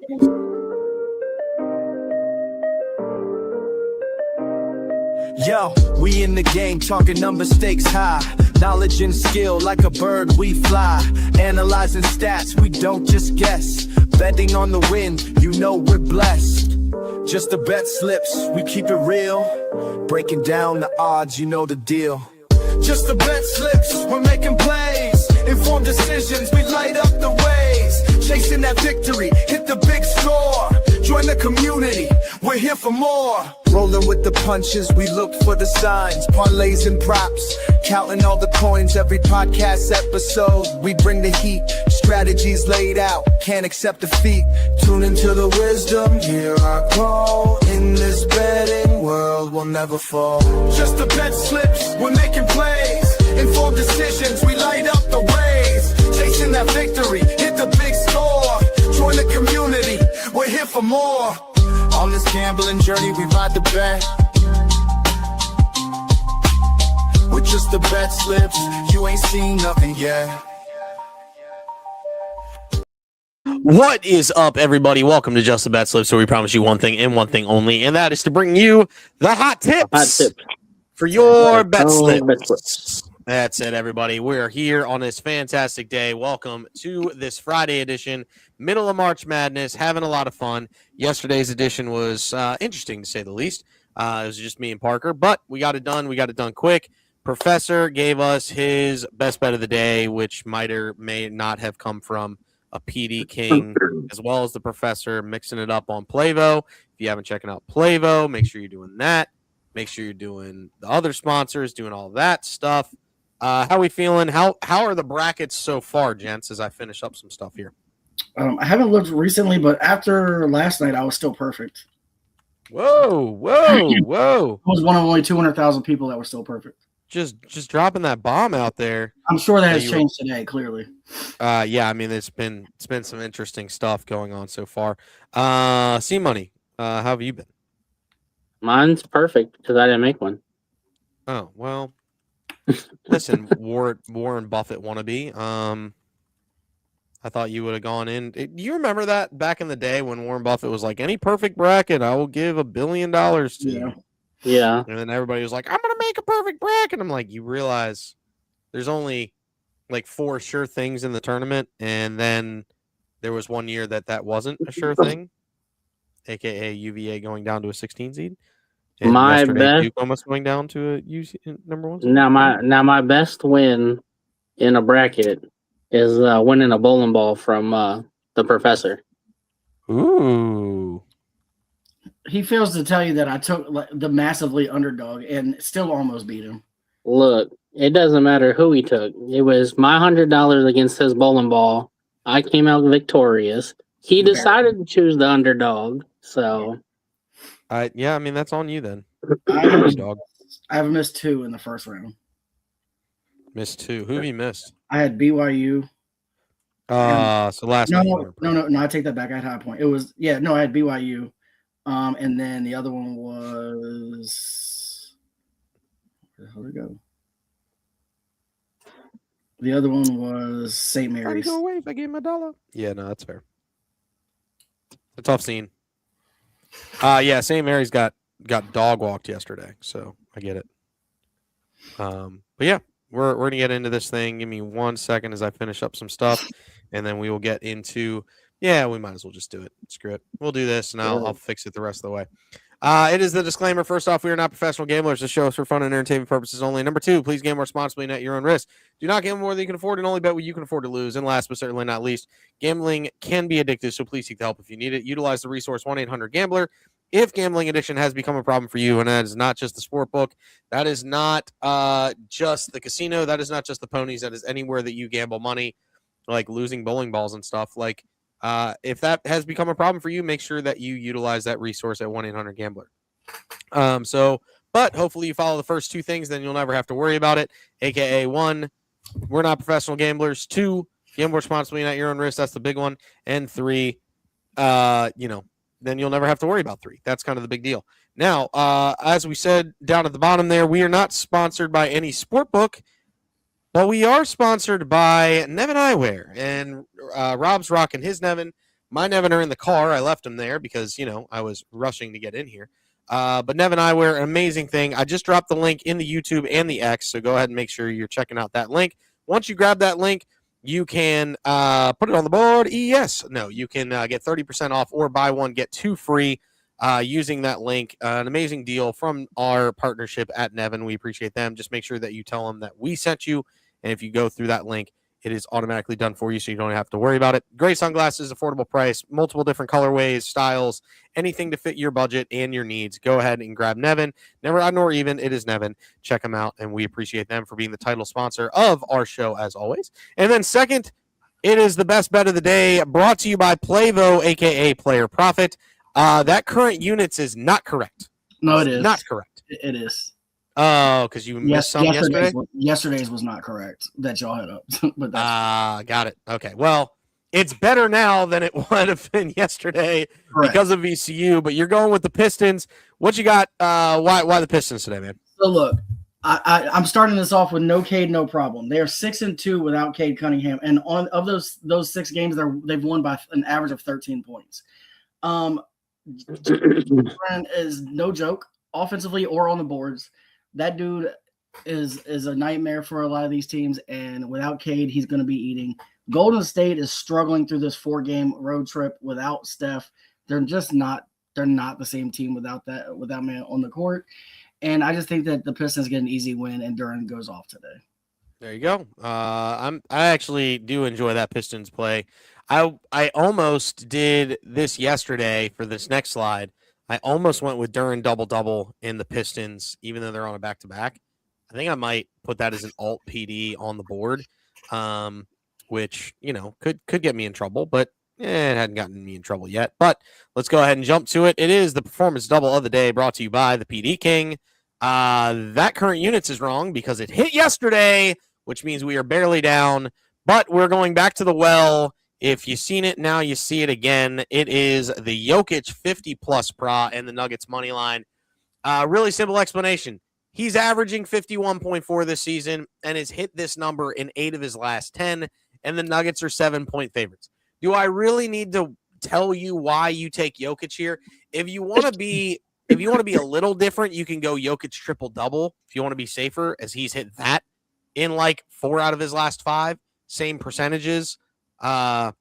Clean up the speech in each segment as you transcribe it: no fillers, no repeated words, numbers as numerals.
Yo, we in the game, talking numbers, stakes high. Knowledge and skill, like a bird we fly. Analyzing stats, we don't just guess. Betting on the win, you know we're blessed. Just the bet slips, we keep it real. Breaking down the odds, you know the deal. Just the bet slips, we're making plays. Informed decisions, we light up the ways. Chasing that victory, hit the big score. Join the community, we're here for more. Rolling with the punches, we look for the signs. Parlays and props, counting all the coins every podcast episode. We bring the heat, strategies laid out, can't accept defeat. Tune into the wisdom, hear our call. In this betting world, we'll never fall. Just the bet slips, we're making plays. Informed decisions, we light up the ways. Chasing that victory, hit the big score. Join the community, we're here for more. On this gambling journey, we ride the bet. With just the bet slips, you ain't seen nothing yet. What is up, everybody? Welcome to Just the Bet Slips, where we promise you one thing and one thing only, and that is to bring you the hot tips for your bet slips. That's it, everybody. We're here on this fantastic day. Welcome to this Friday edition, middle of March Madness, having a lot of fun. Yesterday's edition was interesting, to say the least. It was just me and Parker, but we got it done. We got it done quick. Professor gave us his best bet of the day, which might or may not have come from a PD King, as well as the Professor mixing it up on Plavo. If you haven't checked out Plavo, make sure you're doing that. Make sure you're doing the other sponsors, doing all that stuff. How are we feeling? How are the brackets so far, gents, as I finish up some stuff here? I haven't looked recently, but after last night, I was still perfect. Whoa. I was one of only 200,000 people that were still perfect. Just dropping that bomb out there. I'm sure that has changed today, clearly. Yeah, I mean, it's been some interesting stuff going on so far. C-Money, how have you been? Mine's perfect because I didn't make one. Oh, well. Listen, Warren Buffett wannabe. I thought you would have gone in. Do you remember that back in the day when Warren Buffett was like, any perfect bracket, I will give $1 billion to. Yeah. And then everybody was like, I'm going to make a perfect bracket. I'm like, you realize there's only like 4 sure things in the tournament. And then there was one year that wasn't a sure thing, a.k.a. UVA going down to a 16 seed. And my best Duke almost going down to a UC number 1. Now my best win in a bracket is winning a bowling ball from the Professor. Ooh. He fails to tell you that I took the massively underdog and still almost beat him. Look, it doesn't matter who he took. It was my $100 against his bowling ball. I came out victorious. He decided to choose the underdog, so. Yeah, I mean, that's on you then. I've missed 2 in the first round. Missed 2. Who have you missed? I had BYU. So last night. No, I take that back. I had High Point. I had BYU. And then the other one was where the hell did it go? The other one was St. Mary's. Go away if I gave him $1. Yeah, no, that's fair. It's a tough scene. Yeah, St. Mary's got dog walked yesterday, so I get it. But yeah, we're gonna get into this thing. Give me 1 second as I finish up some stuff, and then we will get into. Yeah, we might as well just do it. Screw it. We'll do this, and I'll fix it the rest of the way. It is the disclaimer. First off, we are not professional gamblers. This show is for fun and entertainment purposes only. Number 2, please gamble responsibly and at your own risk. Do not gamble more than you can afford and only bet what you can afford to lose. And last but certainly not least, gambling can be addictive, so please seek the help if you need it. Utilize the resource 1-800-GAMBLER. If gambling addiction has become a problem for you, and that is not just the sport book, that is not just the casino, that is not just the ponies, that is anywhere that you gamble money, like losing bowling balls and stuff. Like, if that has become a problem for you, make sure that you utilize that resource at 1-800-GAMBLER. But hopefully you follow the first 2 things, then you'll never have to worry about it. AKA 1, we're not professional gamblers. 2, gamble responsibly and at your own risk. That's the big one. And 3, then you'll never have to worry about 3. That's kind of the big deal. Now, as we said down at the bottom there, we are not sponsored by any sport book, but we are sponsored by Nevin Eyewear. And Rob's rocking his Nevin. My Nevin are in the car. I left them there because, I was rushing to get in here. But Nevin eyewear, an amazing thing. I just dropped the link in the YouTube and the X, so go ahead and make sure you're checking out that link. Once you grab that link, you can put it on the board. Yes. No, you can get 30% off or buy one, get two free using that link. An amazing deal from our partnership at Nevin. We appreciate them. Just make sure that you tell them that we sent you. And if you go through that link, it is automatically done for you, so you don't have to worry about it. Great sunglasses, affordable price, multiple different colorways, styles, anything to fit your budget and your needs. Go ahead and grab Nevin. Never odd nor even. It is Nevin. Check them out, and we appreciate them for being the title sponsor of our show, as always. And then second, it is the best bet of the day, brought to you by Playvo, a.k.a. Player Profit. That current units is not correct. No, it is. Not correct. It is. Oh, because you missed some yesterday? Yesterday's was not correct that y'all had up. But got it. Okay. Well, it's better now than it would have been yesterday because of VCU, but you're going with the Pistons. What you got? Why the Pistons today, man? So look, I'm starting this off with no Cade, no problem. They are 6-2 without Cade Cunningham, and of those 6 games, they've won by an average of 13 points. Is no joke offensively or on the boards. That dude is a nightmare for a lot of these teams, and without Cade, he's going to be eating. Golden State is struggling through this 4-game road trip without Steph. They're just not. They're not the same team without man on the court. And I just think that the Pistons get an easy win, and Duran goes off today. There you go. I actually do enjoy that Pistons play. I almost did this yesterday for this next slide. I almost went with Duran double-double in the Pistons, even though they're on a back-to-back. I think I might put that as an alt PD on the board, which, could get me in trouble, but it hadn't gotten me in trouble yet. But let's go ahead and jump to it. It is the performance double of the day, brought to you by the PD King. That current units is wrong because it hit yesterday, which means we are barely down, but we're going back to the well. If you've seen it, now you see it again. It is the Jokic 50-plus pra and the Nuggets money line. Really simple explanation. He's averaging 51.4 this season and has hit this number in 8 of his last 10, and the Nuggets are 7-point favorites. Do I really need to tell you why you take Jokic here? If you want to be a little different, you can go Jokic triple-double if you want to be safer, as he's hit that in like 4 out of his last 5, same percentages. But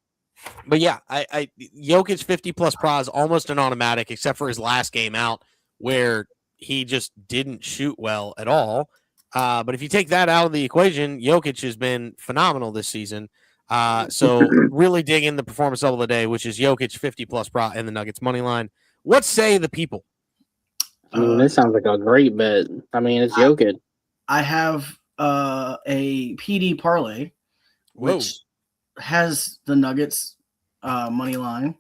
yeah, I Jokic 50-plus pra is almost an automatic, except for his last game out where he just didn't shoot well at all. But if you take that out of the equation, Jokic has been phenomenal this season. So really dig in the performance double of the day, which is Jokic 50-plus pra and the Nuggets money line. What say the people? I mean, this sounds like a great bet. I mean, it's Jokic. I have a PD parlay, which has the Nuggets money line.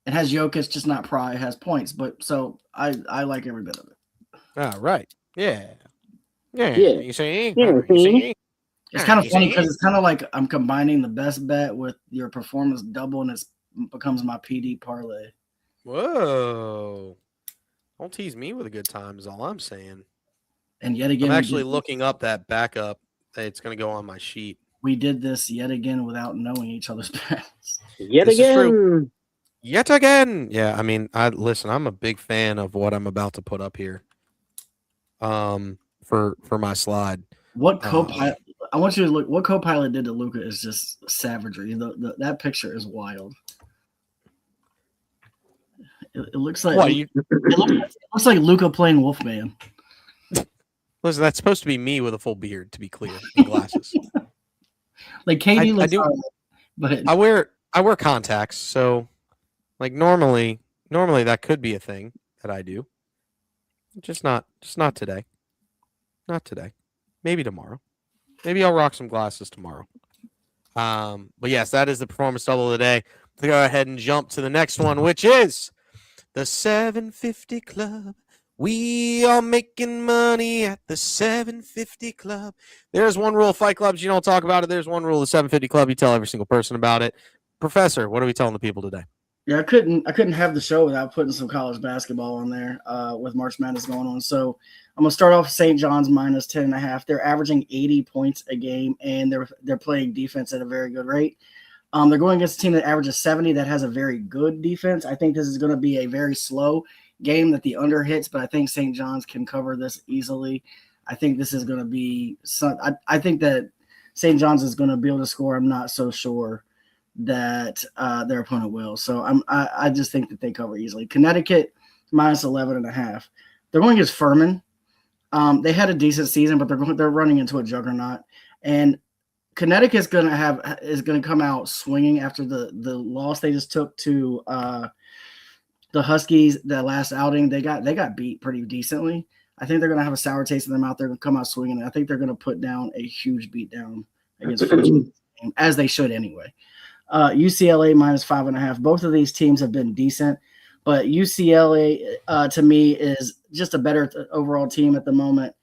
It has Jokic, just not pra. It has points, but so I like every bit of it. All right. Yeah. You see? It's kind of funny because it's kind of like I'm combining the best bet with your performance double, and it becomes my PD parlay. Whoa. Don't tease me with a good time is all I'm saying. And yet again, I'm actually looking up that backup. It's going to go on my sheet. We did this yet again without knowing each other's bets. Yet again. Yeah, I mean, I'm a big fan of what I'm about to put up here. For my slide. What Copilot? I want you to look. What Copilot did to Luka is just savagery. That picture is wild. It looks like it looks like Luka playing Wolfman. Listen, that's supposed to be me with a full beard, to be clear, and glasses. Like Katie looks hard, but I wear contacts, so like normally that could be a thing that I do. Just not today. Not today. Maybe tomorrow. Maybe I'll rock some glasses tomorrow. But yes, that is the performance double of the day. Let's go ahead and jump to the next one, which is the 750 Club. We are making money at the 750 Club. There's one rule of Fight Clubs. You don't talk about it. There's one rule of the 750 Club. You tell every single person about it. Professor, what are we telling the people today? Yeah, I couldn't have the show without putting some college basketball on there with March Madness going on. So I'm gonna start off with St. John's minus 10.5. They're averaging 80 points a game, and they're playing defense at a very good rate. They're going against a team that averages 70 that has a very good defense. I think this is going to be a very slow game that the under hits, but I think St. John's can cover this easily. I think this is going to be I think that St. John's is going to be able to score. I'm not so sure that their opponent will. So I just think that they cover easily. Connecticut minus 11.5. They're going against Furman. They had a decent season, but they're running into a juggernaut. And Connecticut's is going to come out swinging after the loss they just took to the Huskies. That last outing, they got beat pretty decently. I think they're going to have a sour taste in their mouth. They're going to come out swinging. I think they're going to put down a huge beat down against Furman, as they should anyway. UCLA minus 5.5. Both of these teams have been decent, but UCLA to me is just a better overall team at the moment.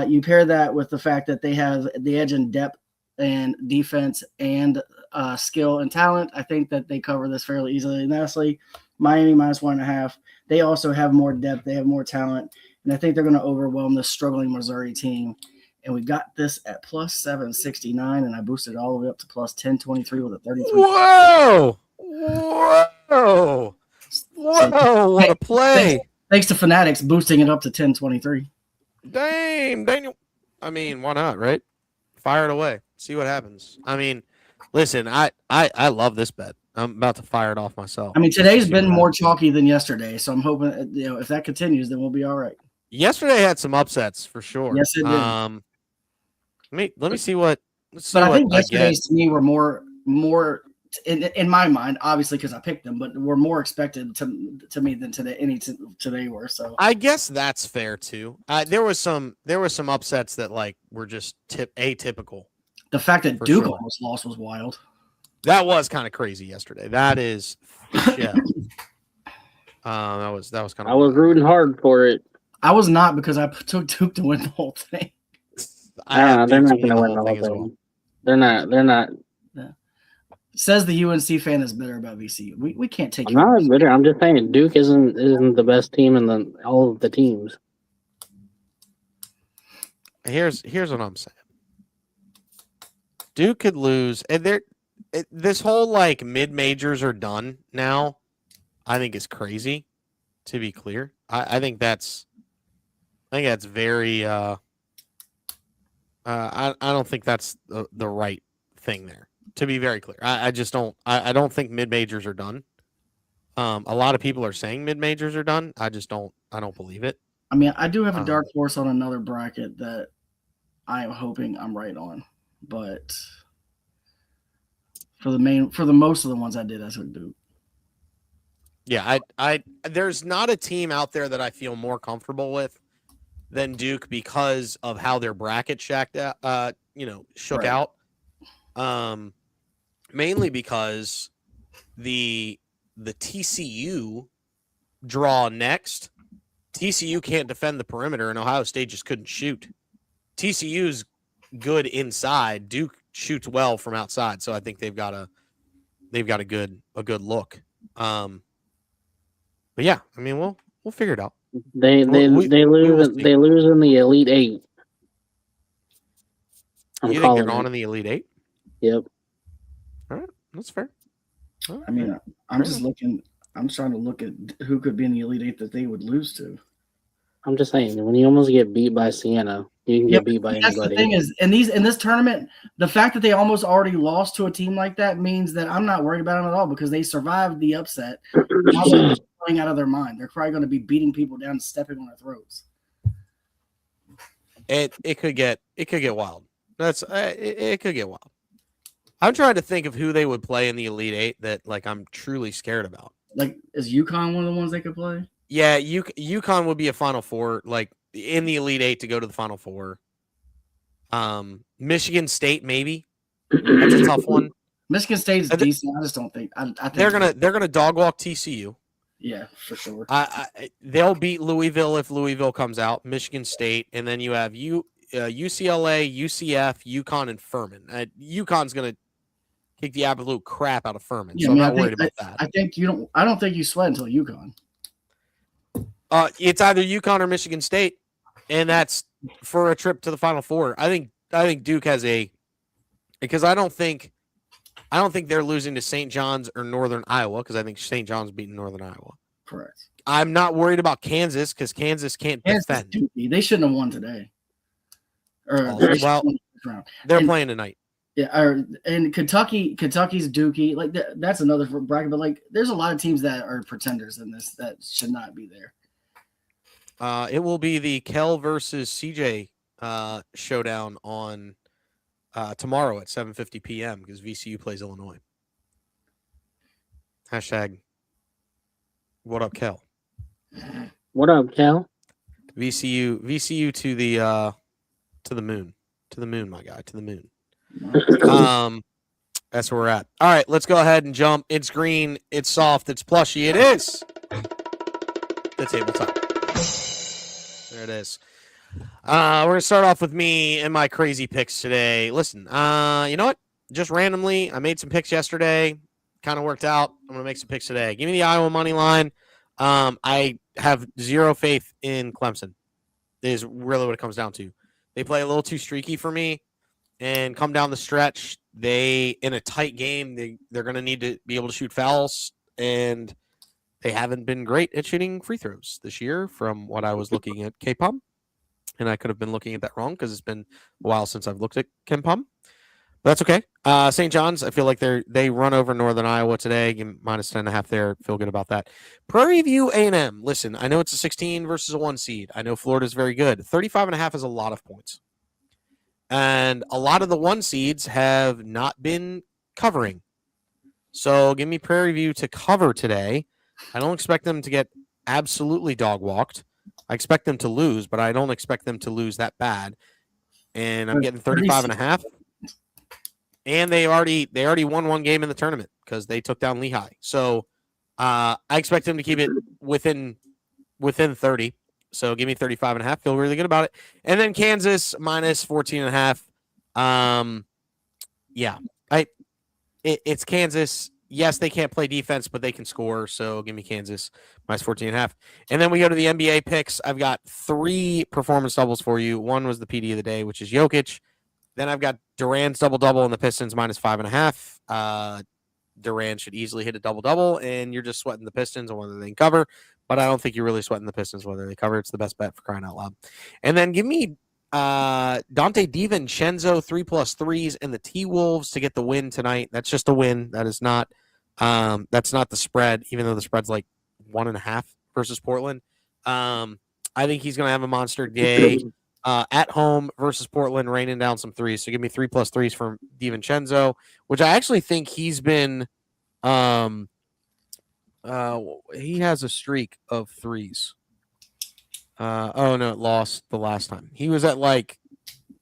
You pair that with the fact that they have the edge in depth and defense and skill and talent. I think that they cover this fairly easily. And lastly, Miami minus 1.5. They also have more depth. They have more talent. And I think they're going to overwhelm this struggling Missouri team. And we got this at plus 769, and I boosted all the way up to plus 1023 with a 33. Whoa! Whoa! Whoa! What a play! Thanks to Fanatics boosting it up to 1023. Damn, Daniel. I mean, why not, right? Fire it away. See what happens. I mean, listen, I love this bet. I'm about to fire it off myself. I mean, today's been more chalky than yesterday, so I'm hoping if that continues, then we'll be all right. Yesterday had some upsets for sure. Yes, it did. Let me see what. But I think yesterday's to me were more in my mind, obviously because I picked them, but were more expected to me than today were. So I guess that's fair too. There was some upsets that like were just atypical. The fact that Duke almost lost was wild. That was kind of crazy yesterday. That is, yeah. That was kind of. I was rooting hard for it. I was not because I took Duke to win the whole thing. They're not going to win the whole thing. Well. They're not. Yeah. Says the UNC fan is bitter about VCU. We can't take. I'm not bitter. I'm just saying Duke isn't the best team in all of the teams. Here's what I'm saying. Duke could lose, and this whole like mid majors are done now. I think is crazy. To be clear, I think that's very. I don't think that's the right thing there. To be very clear, I just don't. I don't think mid majors are done. A lot of people are saying mid majors are done. I just don't. I don't believe it. I mean, I do have a dark horse on another bracket that I am hoping I'm right on, but for the most of the ones I did, I took Duke. Yeah, I there's not a team out there that I feel more comfortable with than Duke because of how their bracket shook out. Mainly because the TCU draw next. TCU can't defend the perimeter, and Ohio State just couldn't shoot. TCU's good inside. Duke shoots well from outside, so I think they've got a good look. But yeah, I mean we'll figure it out. They lose in the Elite Eight. You think they're going in the Elite Eight? Yep. All right, that's fair. Right. I mean, I'm just looking. I'm trying to look at who could be in the Elite Eight that they would lose to. I'm just saying, when you almost get beat by Siena, you can get beat by anybody. That's the thing is, in this tournament, the fact that they almost already lost to a team like that means that I'm not worried about them at all because they survived the upset. Now they're playing out of their mind. They're probably going to be beating people down and stepping on their throats. It could get wild. It could get wild. I'm trying to think of who they would play in the Elite Eight that like I'm truly scared about. Like, is UConn one of the ones they could play? Yeah, UConn would be a Final Four, like in the Elite Eight to go to the Final Four. Michigan State, maybe. That's a tough one. Michigan State is decent. I just don't think. I think they're gonna dog walk TCU. Yeah, for sure. They'll beat Louisville if Louisville comes out. Michigan State, and then you have UCLA, UCF, UConn, and Furman. UConn's gonna kick the absolute crap out of Furman, so I'm not worried about that. I don't think you sweat until UConn. It's either UConn or Michigan State, and that's for a trip to the Final Four. I think Duke has because I don't think I don't think they're losing to St. John's or Northern Iowa because I think St. John's beating Northern Iowa. Correct. I'm not worried about Kansas because Kansas can't defend. They shouldn't have won today. Or Well, they're playing tonight. Yeah, and Kentucky's Dookie. Like that's another bracket, but like there's a lot of teams that are pretenders in this that should not be there. It will be the Kel versus CJ showdown on tomorrow at 7:50 p.m. because VCU plays Illinois. Hashtag what up, Kel? What up, Kel? VCU to the moon, my guy, to the moon. That's where we're at. All right, let's go ahead and jump. It's green, it's soft, it's plushy. It is the tabletop. There it is. We're gonna start off with me and my crazy picks today. Listen, you know what? Just randomly, I made some picks yesterday. Kind of worked out. I'm gonna make some picks today. Give me the Iowa money line. I have zero faith in Clemson. Is really what it comes down to. They play a little too streaky for me, and come down the stretch, they in a tight game, they're gonna need to be able to shoot fouls, and they haven't been great at shooting free throws this year from what I was looking at KPOM. And I could have been looking at that wrong because it's been a while since I've looked at KenPom. But that's okay. St. John's, I feel like they run over Northern Iowa today. Minus 10.5 there. Feel good about that. Prairie View A&M. Listen, I know it's a 16 versus a 1 seed. I know Florida's very good. 35.5 is a lot of points. And a lot of the 1 seeds have not been covering. So give me Prairie View to cover today. I don't expect them to get absolutely dog walked. I expect them to lose, but I don't expect them to lose that bad. And I'm getting 35.5. And they already won one game in the tournament because they took down Lehigh. So I expect them to keep it within 30. So give me 35.5. Feel really good about it. And then Kansas minus 14.5. Yeah, it's Kansas. Yes, they can't play defense, but they can score. So give me Kansas minus 14.5. And then we go to the NBA picks. I've got 3 performance doubles for you. One was the PD of the day, which is Jokic. Then I've got Durant's double-double and the Pistons minus 5.5. Durant should easily hit a double-double, and you're just sweating the Pistons on whether they can cover. But I don't think you're really sweating the Pistons whether they cover. It's the best bet for crying out loud. And then give me Dante DiVincenzo 3+3s and the T-Wolves to get the win tonight. That's just a win. That is not that's not the spread, even though the spread's like 1.5 versus Portland. I think he's going to have a monster day at home versus Portland, raining down some threes. So give me 3+3s from DiVincenzo, which I actually think he's been he has a streak of threes. Oh no, it lost the last time. He was at like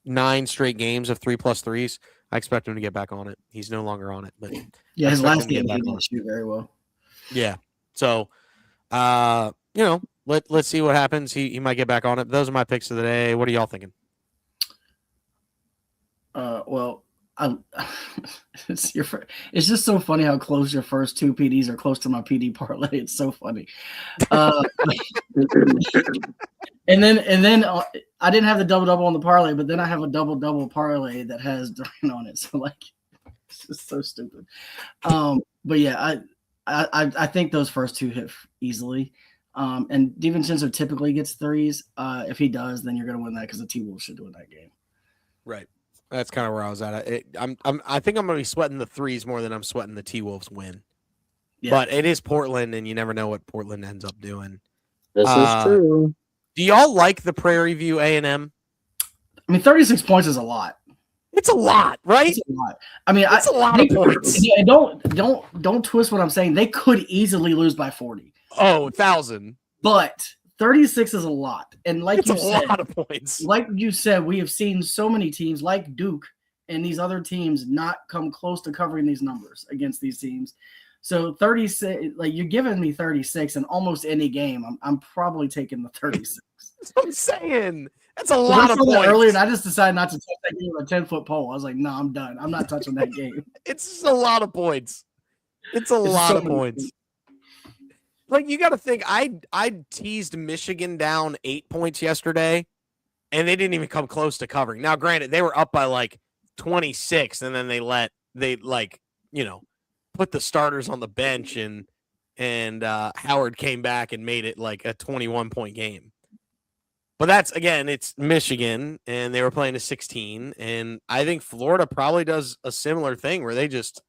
9 straight games of 3+3s. I expect him to get back on it. He's no longer on it, but yeah, his last game he didn't shoot very well. Yeah. So let's see what happens. He might get back on it. Those are my picks of the day. What are y'all thinking? Well, it's just so funny how close your first 2 PDs are close to my PD parlay. It's so funny. And then I didn't have the double-double on the parlay, but then I have a double-double parlay that has Durant on it. So like, it's just so stupid. But yeah, I think those first 2 hit easily. And DiVincenzo typically gets threes. If he does, then you're going to win that because the T-Wolves should win that game. Right. That's kind of where I was at. I think I'm going to be sweating the threes more than I'm sweating the T-Wolves win. Yeah. But it is Portland, and you never know what Portland ends up doing. This is true. Do y'all like the Prairie View A&M? I mean, 36 points is a lot. It's a lot, right? It's a lot. I mean, it's a lot of points. Yeah, don't twist what I'm saying. They could easily lose by 40. Oh, 1,000. But 36 is a lot. And like it's you a said, lot of points. Like you said, we have seen so many teams like Duke and these other teams not come close to covering these numbers against these teams. So 36, like you're giving me 36 in almost any game. I'm probably taking the 36. That's what I'm saying. That's a lot of points. Earlier, and I just decided not to touch that game with a 10-foot pole. I was like, no, I'm done. I'm not touching that game. It's just a lot of points. It's a lot of points. Like, you got to think, I teased Michigan down 8 points yesterday, and they didn't even come close to covering. Now, granted, they were up by like 26, and then they put the starters on the bench and Howard came back and made it like a 21-point game. But that's, again, it's Michigan, and they were playing a 16, and I think Florida probably does a similar thing where they just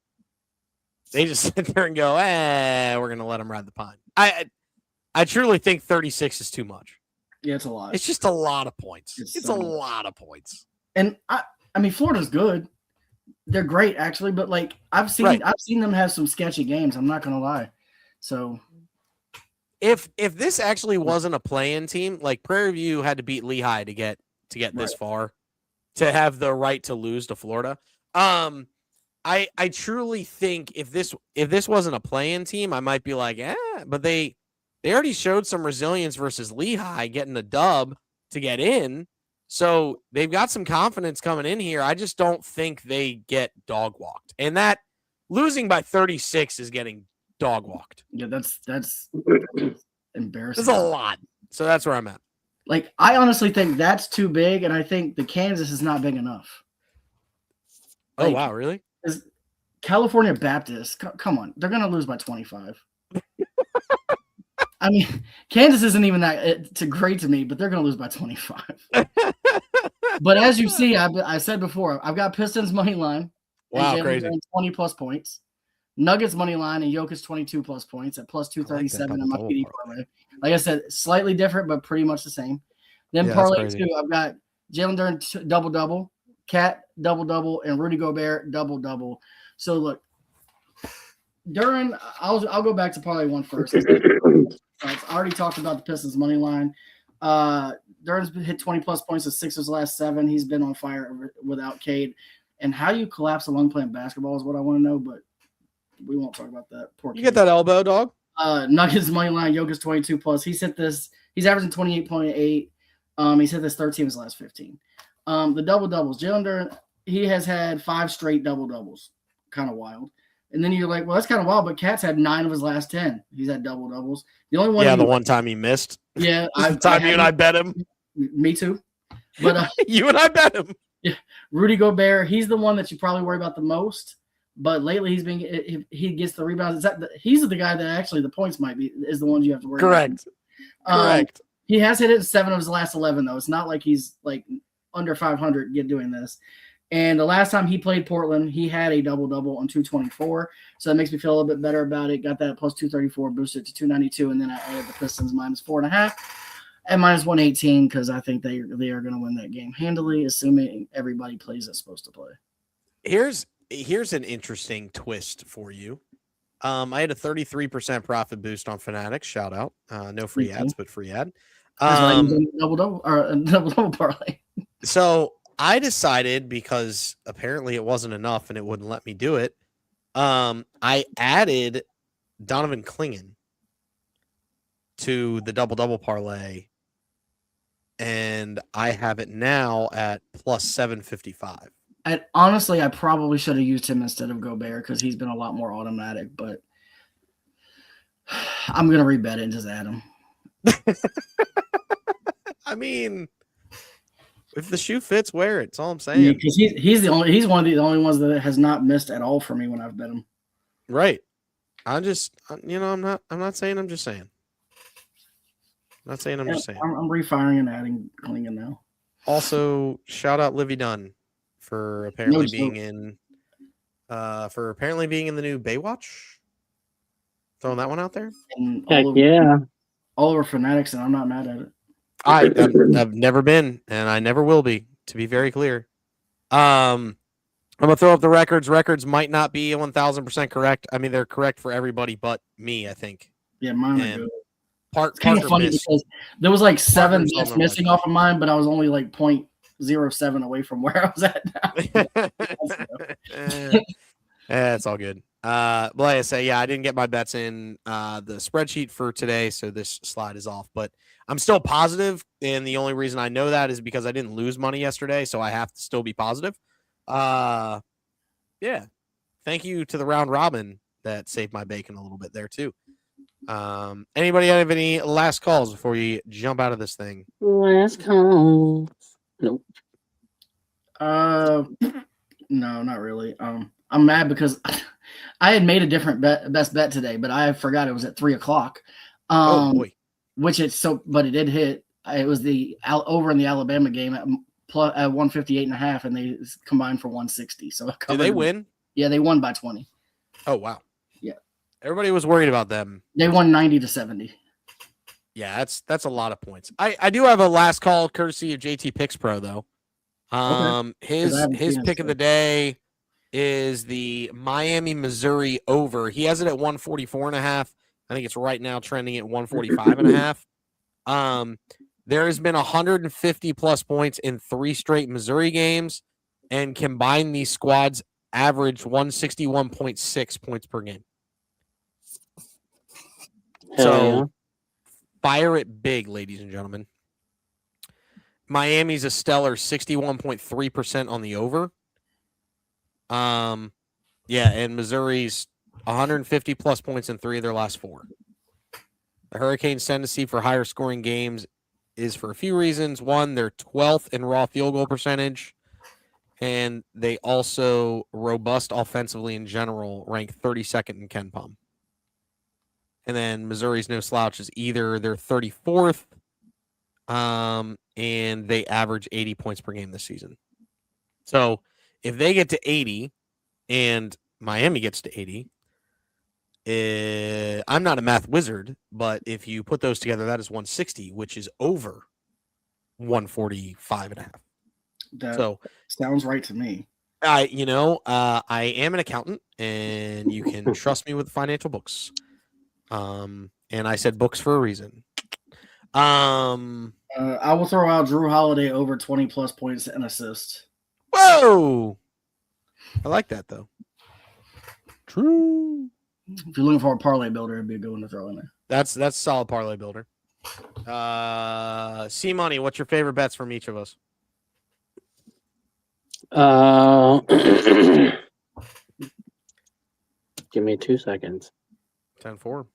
sit there and go, we're going to let them ride the pine. I truly think 36 is too much. Yeah, it's a lot. It's just a lot of points. It's so a lot of points. And I mean, Florida's good. They're great, actually, but like I've seen them have some sketchy games. I'm not gonna lie. So if this actually wasn't a play-in team, like Prairie View had to beat Lehigh to get this far, to have the right to lose to Florida. I truly think if this wasn't a play-in team, I might be like, but they already showed some resilience versus Lehigh, getting a dub to get in. So they've got some confidence coming in here. I just don't think they get dog walked. And that losing by 36 is getting dog walked. Yeah, that's embarrassing. That's a lot. So that's where I'm at. Like, I honestly think that's too big, and I think the Kansas is not big enough. Oh, wow, really? California Baptist, come on. They're going to lose by 25. I mean, Kansas isn't even that great to me, but they're going to lose by 25. But as you see, I said before, I've got Pistons money line. Wow, crazy. 20-plus points. Nuggets money line and Jokic 22-plus points at plus 237 in my PD parlay. Like I said, slightly different, but pretty much the same. Then parlay 2, I've got Jalen Duren double-double, Cat double-double, and Rudy Gobert double-double. So, look, Duren, I'll go back to parlay 1 first. I already talked about the Pistons money line. Duren's hit 20-plus points in 6 of his last 7. He's been on fire without Cade. And how you collapse along playing basketball is what I want to know, but we won't talk about that. Poor you get that elbow, dog? Nuggets money line, Jokic 22-plus. He's hit this. He's averaging 28.8. He's hit this 13 of his last 15. The double-doubles. Jalen Duren, he has had 5 straight double-doubles. Kind of wild. And then you're like, well, that's kind of wild, but Cat's had 9 of his last 10. He's had double-doubles. The only one. Yeah, the one time he missed. Yeah. The time you and I bet him. Me too. But you and I bet him. Yeah, Rudy Gobert, he's the one that you probably worry about the most. But lately, he gets the rebounds. He's the guy that actually the points is the ones you have to worry about. Correct. He has hit it 7 of his last 11, though. It's not like he's like under 500 doing this. And the last time he played Portland, he had a double-double on 224. So that makes me feel a little bit better about it. Got that plus 234, boosted to 292, and then I added the Pistons minus 4.5 and minus 118 because I think they are going to win that game handily, assuming everybody plays as supposed to play. Here's an interesting twist for you. I had a 33% profit boost on Fanatics. Shout out. No free ads, but free ad. Double-double or a double-double parlay. So I decided, because apparently it wasn't enough and it wouldn't let me do it, I added Donovan Clingan to the double-double parlay, and I have it now at plus 755. Honestly, I probably should have used him instead of Gobert because he's been a lot more automatic, but I'm going to rebet it and just add him. I mean, if the shoe fits, wear it. That's all I'm saying. Because he's one of the only ones that has not missed at all for me when I've bet him. Right. I'm not saying. I'm just saying. I'm not saying. I'm just saying. I'm refiring and adding Clingan now. Also, shout out Livy Dunn for apparently being in the new Baywatch. Throwing that one out there. All over Fanatics, and I'm not mad at it. I've never been, and I never will be, to be very clear. I'm gonna throw up the records. Records might not be 1,000% correct. I mean, they're correct for everybody but me, I think. Yeah, mine are good. It's kind of funny because there was like 7 bets missing off of mine, but I was only like 0.07 away from where I was at now. It's all good. But like I say, I didn't get my bets in the spreadsheet for today, so this slide is off. But I'm still positive, and the only reason I know that is because I didn't lose money yesterday, so I have to still be positive. Thank you to the round robin that saved my bacon a little bit there too. Anybody have any last calls before you jump out of this thing? Last calls. Nope. No, not really. I'm mad because I had made a different best bet today, but I forgot it was at 3:00. Oh boy. But it did hit. It was the over in the Alabama game at 158.5, and they combined for 160. So did they win? Yeah, they won by 20. Oh wow. Yeah. Everybody was worried about them. They won 90-70. Yeah, that's a lot of points. I do have a last call courtesy of JT Picks Pro though. His pick of the day is the Miami Missouri over. He has it at 144.5. I think it's right now trending at 145.5. There has been 150 plus points in 3 straight Missouri games, and combined these squads averaged 161.6 points per game. So fire it big, ladies and gentlemen. Miami's a stellar 61.3% on the over. And Missouri's 150 plus points in 3 of their last 4. The Hurricanes' tendency for higher scoring games is for a few reasons. One, they're 12th in raw field goal percentage, and they also robust offensively in general, rank 32nd in KenPom. And then Missouri's no slouch is either they're 34th, and they average 80 points per game this season. So if they get to 80 and Miami gets to 80, I'm not a math wizard, but if you put those together, that is 160, which is over 145.5. That sounds right to me. I am an accountant, and you can trust me with financial books. And I said books for a reason. I will throw out Drew Holiday over 20 plus points and assists. Whoa! I like that though. True. If you're looking for a parlay builder, it'd be a good one to throw in there. That's a solid parlay builder. C Money, what's your favorite bets from each of us? Give me 2 seconds. 10-4.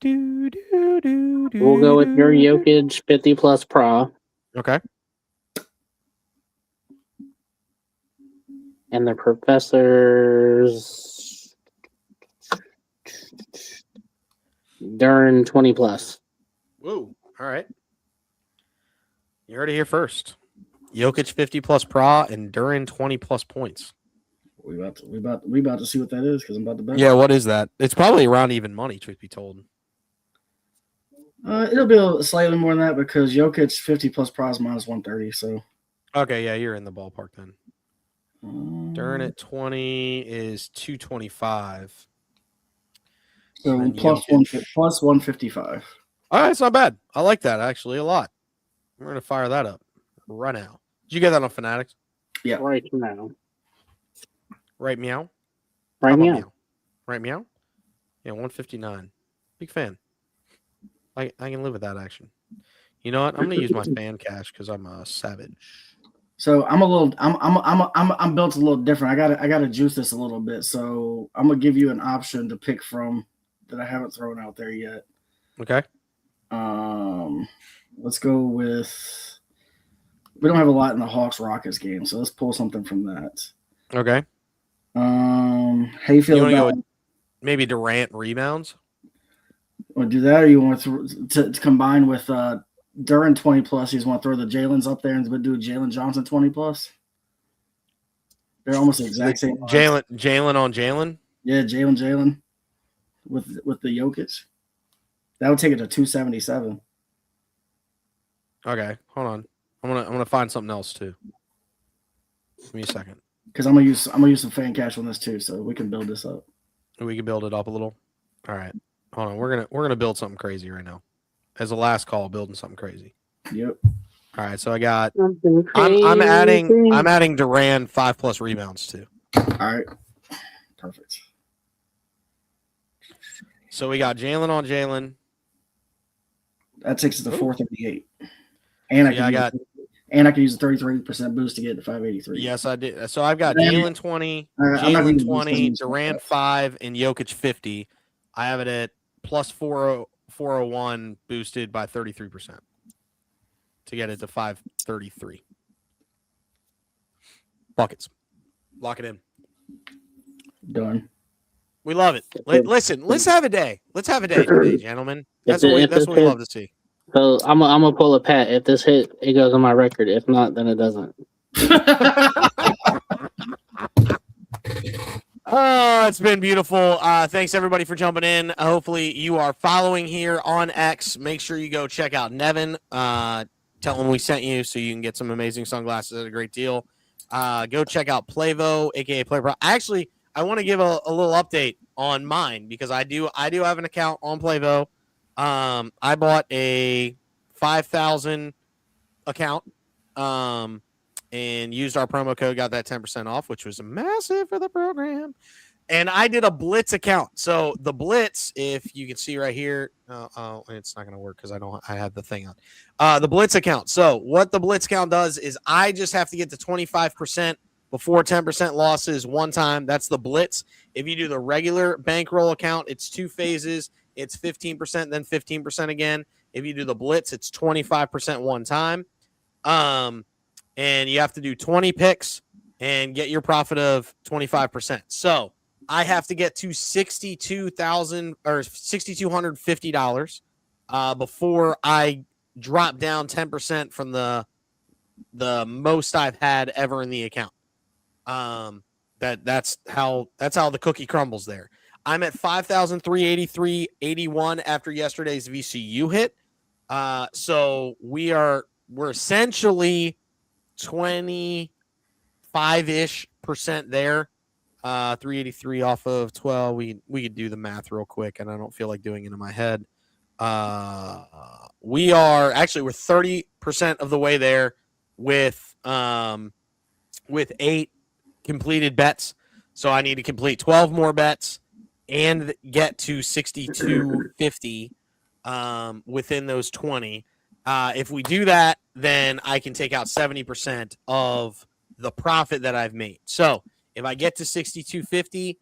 We'll go with your Jokic 50 plus pro. Okay. And the professors Duran 20 plus. Whoa. All right. You heard it here first. Jokic 50 plus pro and Duran 20 plus points. We about to see what that is because I'm about to bet. Yeah, what is that? It's probably around even money, truth be told. It'll be slightly more than that because Jokic 50 plus pro is minus 130. So. Okay, yeah, you're in the ballpark then. Duran at 20 is 225. So plus 155. All right, it's not bad. I like that actually a lot. We're gonna fire that up right now. Did you get that on Fanatics? Yeah, right now. Right meow. Right meow. Right meow. Yeah, 159. Big fan. I can live with that action. You know what? I'm gonna use my fan cash because I'm a savage. So I'm built a little different. I gotta juice this a little bit. So I'm gonna give you an option to pick from that I haven't thrown out there yet. Okay. Let's go with. We don't have a lot in the Hawks Rockets game, so let's pull something from that. Okay. How you feel about go with maybe Durant rebounds? Want to do that, or you want to combine with Duran 20 plus? You just want to throw the Jalen's up there and do Jalen Johnson 20 plus? They're almost the exact same. Jalen on Jalen. Yeah, Jalen with the Jokic. That would take it to 277. Okay, hold on. I'm gonna find something else too. Give me a second. Because I'm gonna use some fan cash on this too, so we can build this up. We can build it up a little. All right, hold on. We're gonna build something crazy right now. As a last call, building something crazy. Yep. All right, so I got. I'm adding Duran 5 plus rebounds too. All right. Perfect. So we got Jalen on Jalen. That takes it to 438. And I can use a 33% boost to get to 583. Yes, I did. So I've got Jalen 20, Jalen 20, Durant 5, and Jokic 50. I have it at plus 401 boosted by 33% to get it to 533. Buckets. Lock it in. Done. We love it. Listen, let's have a day. Let's have a day today, gentlemen. That's what we love to see. So I'm gonna pull a Pat. If this hit, it goes on my record. If not, then it doesn't. Oh, it's been beautiful. Thanks everybody for jumping in. Hopefully you are following here on X. Make sure you go check out Nevin. Tell him we sent you so you can get some amazing sunglasses at a great deal. Go check out Playvo, aka Playpro. Actually, I want to give a little update on mine because I do have an account on Playvo. I bought a 5,000 account and used our promo code, got that 10% off, which was massive for the program. And I did a Blitz account. So the Blitz, if you can see right here, it's not going to work because I have the thing on. The Blitz account. So what the Blitz account does is I just have to get to 25% before 10% losses one time. That's the Blitz. If you do the regular bankroll account, it's 2 phases. It's 15%, then 15% again. If you do the Blitz, it's 25% one time. And you have to do 20 picks and get your profit of 25%. So I have to get to $62,000 or $6,250 before I drop down 10% from the most I've had ever in the account. That's how the cookie crumbles there. I'm at 5,383.81 after yesterday's VCU hit. So we're essentially 25-ish% there. 383 off of 12. We could do the math real quick, and I don't feel like doing it in my head. We're 30% of the way there with 8 completed bets. So I need to complete 12 more bets and get to 6250 within those 20. If we do that, then I can take out 70% of the profit that I've made. So if I get to 6250,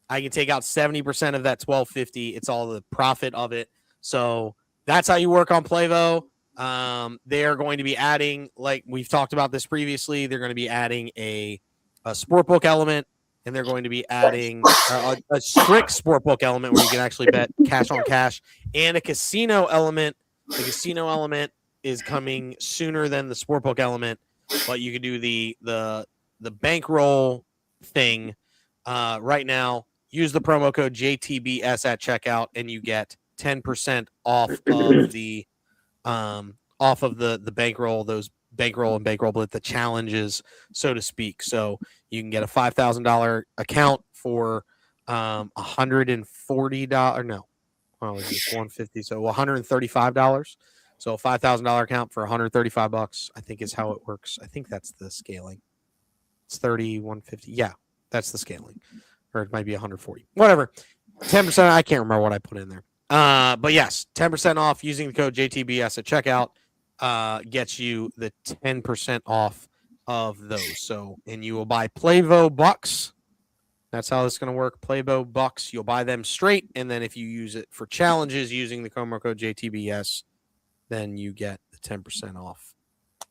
I can take out 70% of that 1250. It's all the profit of it. So that's how you work on Playvo. They are going to be adding, like we've talked about this previously, they're going to be adding a sportbook element, and they're going to be adding a strict sportbook element where you can actually bet cash on cash, and a casino element. The casino element is coming sooner than the sportbook element, but you can do the bankroll thing right now. Use the promo code JTBS at checkout, and you get 10% off of the bankroll, those bankroll and bankroll blitz, the challenges, so to speak. So you can get a $5,000 account for $140. No, it's 150. So $135. So a $5,000 account for $135, I think is how it works. I think that's the scaling. It's 30, 150. Yeah, that's the scaling. Or it might be 140. Whatever. 10%. I can't remember what I put in there. But yes, 10% off using the code JTBS at checkout gets you the 10% off of those. So, and you will buy Playvo bucks. That's how this is going to work. Playvo bucks. You'll buy them straight. And then if you use it for challenges using the promo code JTBS, then you get the 10% off.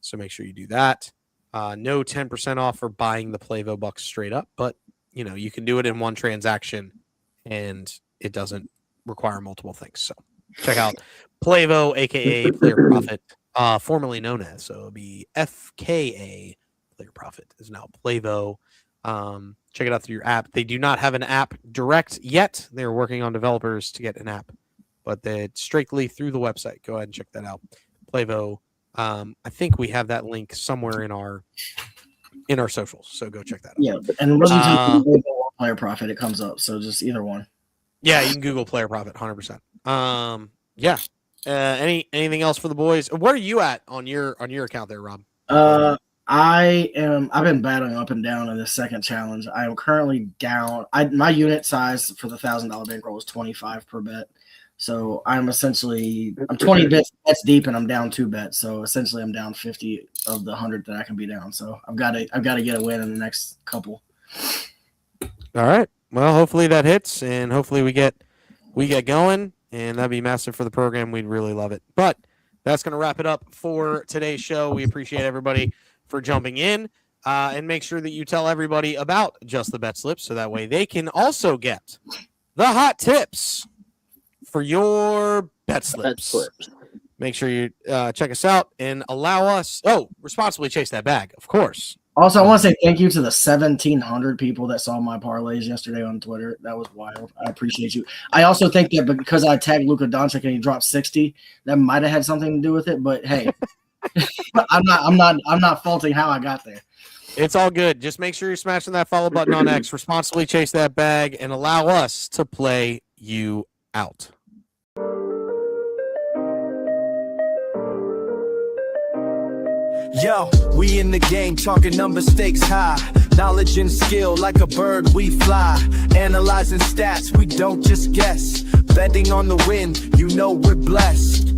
So make sure you do that. No 10% off for buying the Playvo bucks straight up, but you can do it in one transaction and it doesn't require multiple things. So check out Playvo, aka Player Profit, formerly known as, so it'll be FKA Player Profit is now Playvo. Check it out through your app. They do not have an app direct yet. They're working on developers to get an app, but it's strictly through the website. Go ahead and check that out. Playvo. I think we have that link somewhere in our socials, so go check that out. Yeah, and it wasn't Player Profit. It comes up, so just either one. Yeah, you can Google Player Profit, 100%. Yeah. Anything else for the boys? Where are you at on your account there, Rob? I've been battling up and down in this second challenge. I am currently down. My unit size for the $1,000 bankroll is 25 per bet. So I'm 20 bets deep and I'm down 2 bets. So essentially I'm down 50 of the 100 that I can be down. So I've got to get a win in the next couple. All right. Well, hopefully that hits and hopefully we get going, and that'd be massive for the program. We'd really love it. But that's going to wrap it up for today's show. We appreciate everybody for jumping in. and make sure that you tell everybody about Just the Bet Slips so that way they can also get the hot tips for your bet slips. Make sure you check us out and allow us responsibly chase that bag, of course. Also, I want to say thank you to the 1,700 people that saw my parlays yesterday on Twitter. That was wild. I appreciate you. I also think that because I tagged Luka Doncic and he dropped 60, that might have had something to do with it. But hey, I'm not faulting how I got there. It's all good. Just make sure you're smashing that follow button on X. Responsibly chase that bag and allow us to play you out. Yo, we in the game, talking number stakes high. Knowledge and skill, like a bird we fly. Analyzing stats, we don't just guess. Betting on the win, you know we're blessed.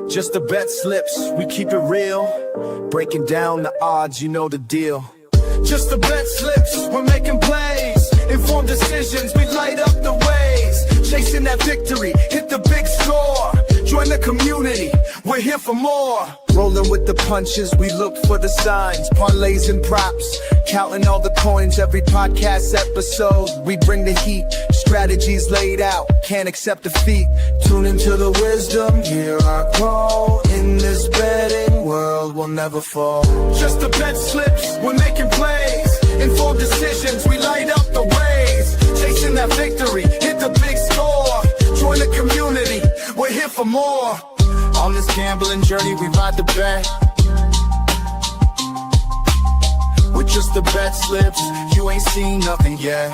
Just the bet slips, we keep it real. Breaking down the odds, you know the deal. Just the bet slips, we're making plays. Informed decisions, we light up the ways. Chasing that victory, hit the big score. Join the community, we're here for more. Rolling with the punches, we look for the signs. Parlays and props, counting all the coins every podcast episode. We bring the heat, strategies laid out, can't accept defeat. Tune into the wisdom, hear our call. In this betting world, we'll never fall. Just the bet slips, we're making plays. Informed decisions, we light up the ways. Chasing that victory, hit the big score. Join the community, we're here for more. On this gambling journey, we ride the bet. With just the bet slips, you ain't seen nothing yet.